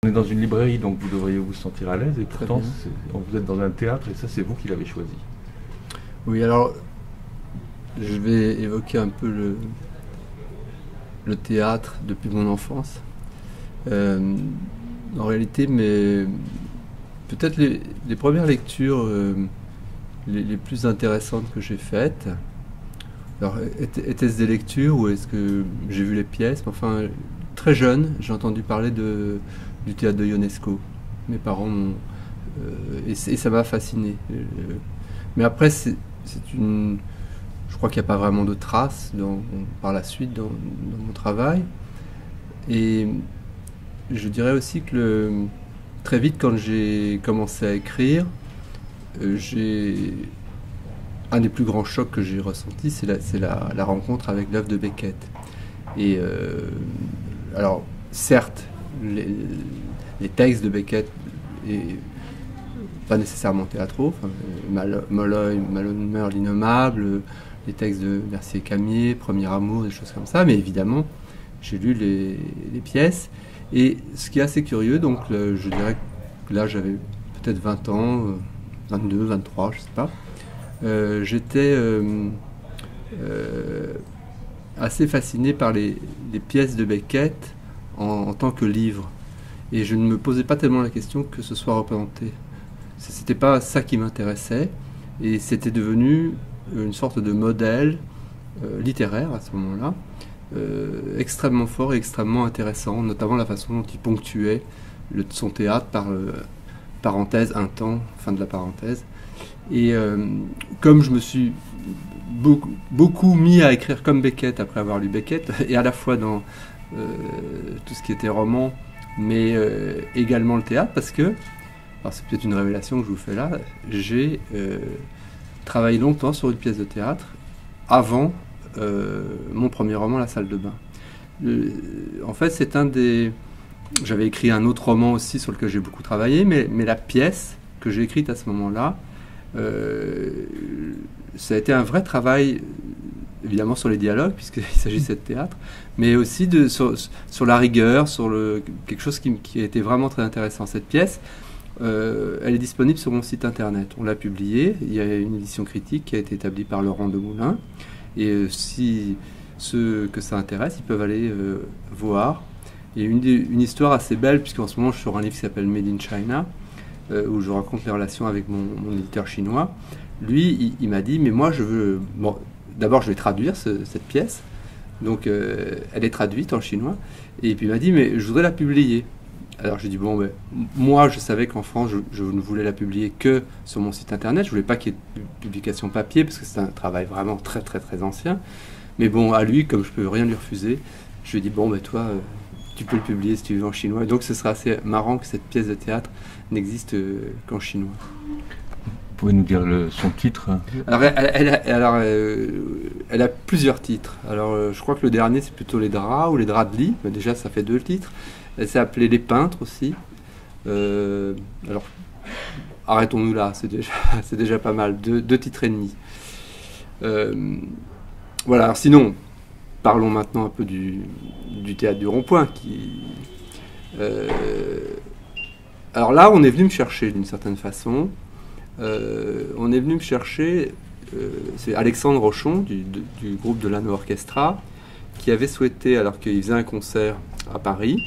On est dans une librairie, donc vous devriez vous sentir à l'aise, et Très pourtant bien. vous êtes dans un théâtre, et ça c'est vous qui l'avez choisi. Oui, alors je vais évoquer un peu le théâtre depuis mon enfance. En réalité, mais peut-être les premières lectures les plus intéressantes que j'ai faites. Alors, était-ce des lectures ou est-ce que j'ai vu les pièces? Enfin, très jeune, j'ai entendu parler du théâtre de Ionesco. Mes parents m'ont... et ça m'a fasciné. Mais après, je crois qu'il n'y a pas vraiment de traces par la suite dans mon travail. Et je dirais aussi que très vite, quand j'ai commencé à écrire, un des plus grands chocs que j'ai ressenti, c'est la rencontre avec l'œuvre de Beckett. Et alors, certes, les textes de Beckett, et pas nécessairement théâtraux, enfin, Molloy, Malone l'innommable, les textes de Mercier Camier, Premier amour, des choses comme ça, mais évidemment, j'ai lu les pièces. Et ce qui est assez curieux, donc je dirais que là j'avais peut-être 20 ans, 22, 23, je sais pas. J'étais assez fasciné par les pièces de Beckett en tant que livre. Et je ne me posais pas tellement la question que ce soit représenté. C'était pas ça qui m'intéressait. Et c'était devenu une sorte de modèle littéraire à ce moment-là, extrêmement fort et extrêmement intéressant, notamment la façon dont il ponctuait son théâtre par parenthèse, un temps, fin de la parenthèse. Et comme je me suis beaucoup mis à écrire comme Beckett après avoir lu Beckett, et à la fois dans tout ce qui était roman, mais également le théâtre, parce que, alors c'est peut-être une révélation que je vous fais là, j'ai travaillé longtemps sur une pièce de théâtre avant mon premier roman, La salle de bain. En fait, c'est j'avais écrit un autre roman aussi sur lequel j'ai beaucoup travaillé, mais la pièce que j'ai écrite à ce moment-là, ça a été un vrai travail, évidemment sur les dialogues, puisqu'il s'agissait de théâtre, mais aussi sur la rigueur, sur quelque chose qui a été vraiment très intéressant. Cette pièce, elle est disponible sur mon site internet. On l'a publiée, il y a une édition critique qui a été établie par Laurent Demoulin, et si ceux que ça intéresse, ils peuvent aller voir. Il y a une histoire assez belle, puisqu'en ce moment je suis sur un livre qui s'appelle Made in China, où je raconte les relations avec mon éditeur chinois. Lui, il m'a dit, mais moi je veux... Bon, d'abord je vais traduire cette pièce, donc elle est traduite en chinois, et puis il m'a dit, mais je voudrais la publier. Alors j'ai dit, bon, ben, moi je savais qu'en France je ne voulais la publier que sur mon site internet, je voulais pas qu'il y ait de publication papier, parce que c'est un travail vraiment très très très ancien. Mais bon, à lui, comme je peux rien lui refuser, je lui ai dit, bon, ben toi, tu peux le publier si tu veux en chinois. Et donc ce sera assez marrant que cette pièce de théâtre n'existe qu'en chinois. Vous pouvez nous dire son titre? Alors, elle a plusieurs titres. Alors, je crois que le dernier, c'est plutôt Les draps ou Les draps de lit. Mais déjà, ça fait 2 titres. Elle s'est appelée Les peintres aussi. Alors, arrêtons-nous là, c'est déjà pas mal. 2 titres et demi. Voilà, alors sinon, parlons maintenant un peu du théâtre du Rond-Point. Alors là, on est venu me chercher d'une certaine façon. On est venu me chercher, c'est Alexandre Rochon du groupe de l'Anneau Orchestra, qui avait souhaité, alors qu'il faisait un concert à Paris,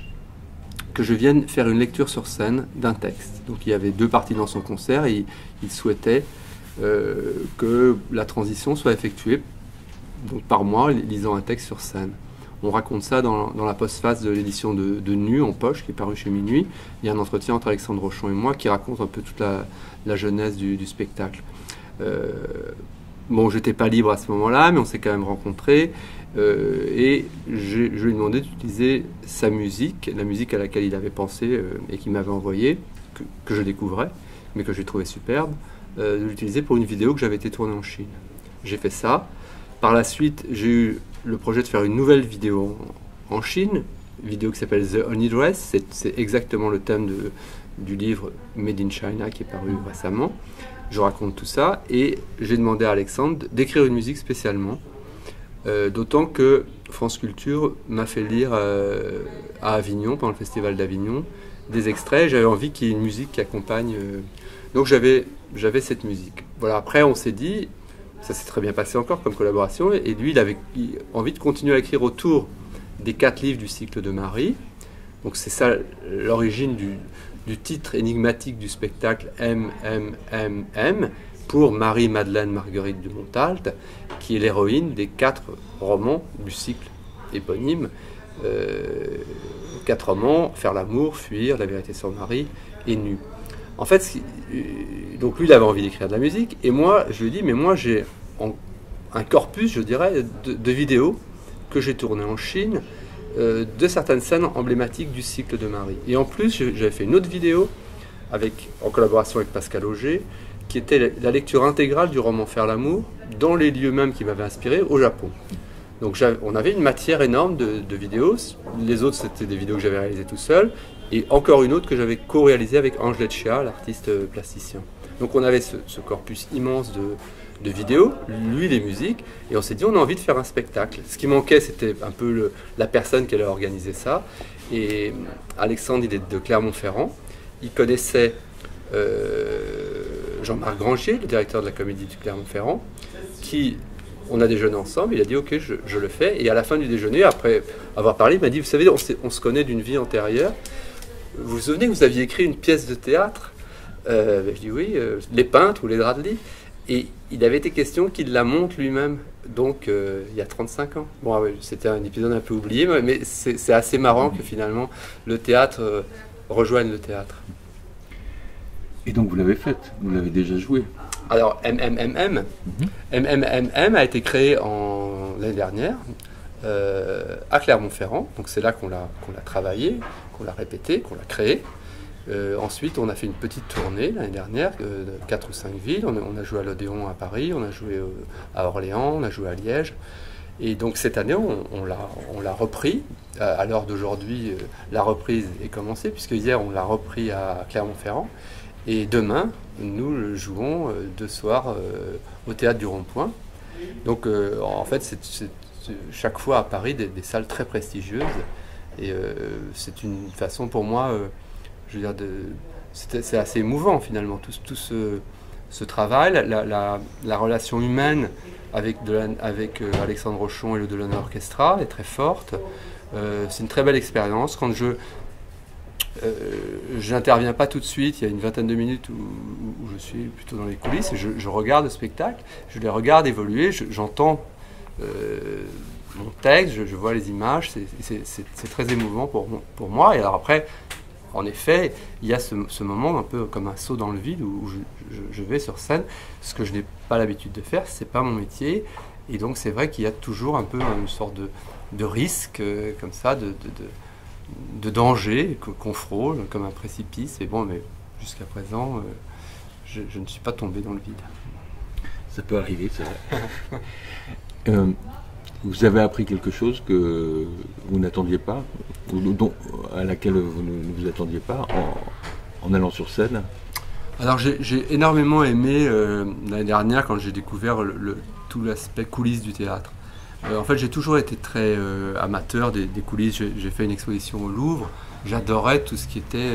que je vienne faire une lecture sur scène d'un texte. Donc il y avait 2 parties dans son concert et il souhaitait que la transition soit effectuée donc par moi, lisant un texte sur scène. On raconte ça dans la postface de l'édition de Nu en poche, qui est parue chez Minuit. Il y a un entretien entre Alexandre Rochon et moi qui raconte un peu toute la genèse du spectacle. Bon, j'étais pas libre à ce moment-là, mais on s'est quand même rencontrés. Et je lui ai demandé d'utiliser sa musique, la musique à laquelle il avait pensé et qu'il m'avait envoyée, que je découvrais, mais que j'ai trouvé superbe, de l'utiliser pour une vidéo que j'avais été tournée en Chine. J'ai fait ça. Par la suite, j'ai eu le projet de faire une nouvelle vidéo en Chine, vidéo qui s'appelle The Only Dress. C'est exactement le thème du livre Made in China qui est paru récemment. Je raconte tout ça et j'ai demandé à Alexandre d'écrire une musique spécialement, d'autant que France Culture m'a fait lire à Avignon, pendant le festival d'Avignon, des extraits. J'avais envie qu'il y ait une musique qui accompagne. Donc j'avais cette musique. Voilà. Après, on s'est dit, ça s'est très bien passé encore comme collaboration. Et lui, il avait envie de continuer à écrire autour des 4 livres du cycle de Marie. Donc c'est ça l'origine du titre énigmatique du spectacle M pour Marie-Madeleine Marguerite de Montalte, qui est l'héroïne des 4 romans du cycle éponyme. 4 romans, Faire l'amour, Fuir, La vérité sur Marie et Nu. En fait, donc lui, il avait envie d'écrire de la musique, et moi, je lui ai dit, mais moi, j'ai un corpus, je dirais, de vidéos que j'ai tournées en Chine, de certaines scènes emblématiques du cycle de Marie. Et en plus, j'avais fait une autre vidéo, en collaboration avec Pascal Auger, qui était la lecture intégrale du roman Faire l'amour, dans les lieux même qui m'avaient inspiré, au Japon. Donc on avait une matière énorme de vidéos. Les autres, c'était des vidéos que j'avais réalisées tout seul. Et encore une autre que j'avais co-réalisée avec Ange Leccia, l'artiste plasticien. Donc on avait ce corpus immense de vidéos, lui les musiques, et on s'est dit on a envie de faire un spectacle. Ce qui manquait, c'était un peu la personne qui allait organiser ça. Et Alexandre, il est de Clermont-Ferrand. Il connaissait Jean-Marc Grangier, le directeur de la Comédie du Clermont-Ferrand, on a déjeuné ensemble, il a dit ok, je le fais. Et à la fin du déjeuner, après avoir parlé, il m'a dit, vous savez, on se connaît d'une vie antérieure. Vous vous souvenez que vous aviez écrit une pièce de théâtre je dis oui, Les Peintres ou Les Draps de lit. Et il avait été question qu'il la monte lui-même, donc il y a 35 ans. Bon, ouais, c'était un épisode un peu oublié, mais c'est assez marrant que finalement le théâtre rejoigne le théâtre. Et donc vous l'avez faite, vous l'avez déjà joué. Alors MMMM a été créé l'année dernière à Clermont-Ferrand, donc c'est là qu'on l'a travaillé, qu'on l'a répété, qu'on l'a créé. Ensuite, on a fait une petite tournée l'année dernière, de 4 ou 5 villes. On a joué à l'Odéon à Paris, on a joué à Orléans, on a joué à Liège. Et donc cette année, on l'a repris. À l'heure d'aujourd'hui, la reprise est commencée, puisque hier, on l'a repris à Clermont-Ferrand. Et demain, nous le jouons 2 soirs au Théâtre du Rond-Point. Donc en fait, c'est chaque fois à Paris des salles très prestigieuses. Et c'est une façon pour moi... je veux dire, c'est assez émouvant finalement, tout ce travail, la relation humaine avec Alexandre Rochon et le Delaunay Orchestra est très forte. C'est une très belle expérience. Quand j'interviens pas tout de suite, il y a une vingtaine de minutes où je suis plutôt dans les coulisses, et je regarde le spectacle, je les regarde évoluer, j'entends mon texte, je vois les images, c'est très émouvant pour moi. Et alors après, en effet, il y a ce moment un peu comme un saut dans le vide où je vais sur scène, ce que je n'ai pas l'habitude de faire, c'est pas mon métier, et donc c'est vrai qu'il y a toujours un peu une sorte de risque comme ça, de danger qu'on frôle comme un précipice. Et bon, mais jusqu'à présent, je ne suis pas tombé dans le vide. Ça peut arriver, c'est vrai. Vous avez appris quelque chose que vous n'attendiez pas, à laquelle vous ne vous attendiez pas en allant sur scène? Alors j'ai énormément aimé l'année dernière quand j'ai découvert tout l'aspect coulisses du théâtre. En fait, j'ai toujours été très amateur des coulisses. J'ai fait une exposition au Louvre. J'adorais tout ce qui était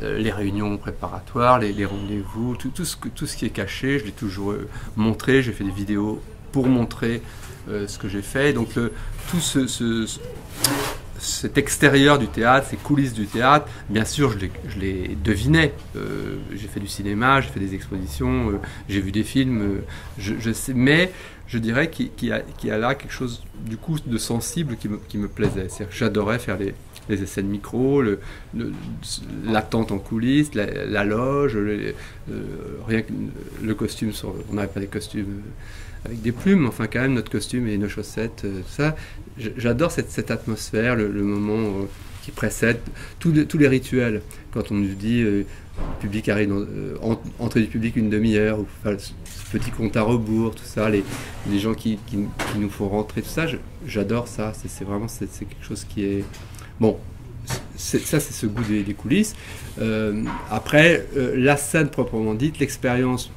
les réunions préparatoires, les rendez-vous, tout ce qui est caché. Je l'ai toujours montré. J'ai fait des vidéos pour montrer ce que j'ai fait. Donc tout cet extérieur du théâtre, ces coulisses du théâtre, bien sûr, je les devinais. J'ai fait du cinéma, j'ai fait des expositions, j'ai vu des films, je sais, mais je dirais qu'il y a là quelque chose du coup de sensible qui me plaisait. C'est-à-dire que j'adorais faire les essais de micro, l'attente en coulisses, la loge, rien que le costume, on n'avait pas des costumes avec des plumes, enfin quand même notre costume et nos chaussettes, tout ça. J'adore cette atmosphère, le moment qui précède, tous les rituels. Quand on nous dit le public arrive, entrée du public une demi-heure, ou enfin, ce petit compte à rebours, tout ça, les gens qui nous font rentrer, tout ça, j'adore ça. C'est vraiment quelque chose qui est... Bon, c'est ce goût des coulisses. Après, la scène proprement dite, l'expérience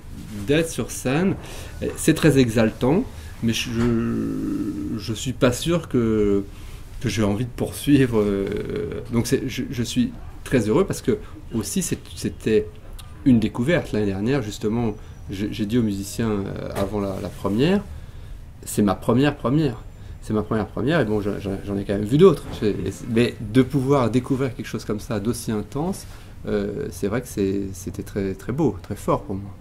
d'être sur scène, c'est très exaltant, mais je suis pas sûr que j'ai envie de poursuivre. Donc je suis très heureux parce que aussi c'était une découverte. L'année dernière, justement, j'ai dit aux musiciens avant la première, c'est ma première. C'est ma première, et bon, j'en ai quand même vu d'autres. Mais de pouvoir découvrir quelque chose comme ça, d'aussi intense, c'est vrai que c'était très, très beau, très fort pour moi.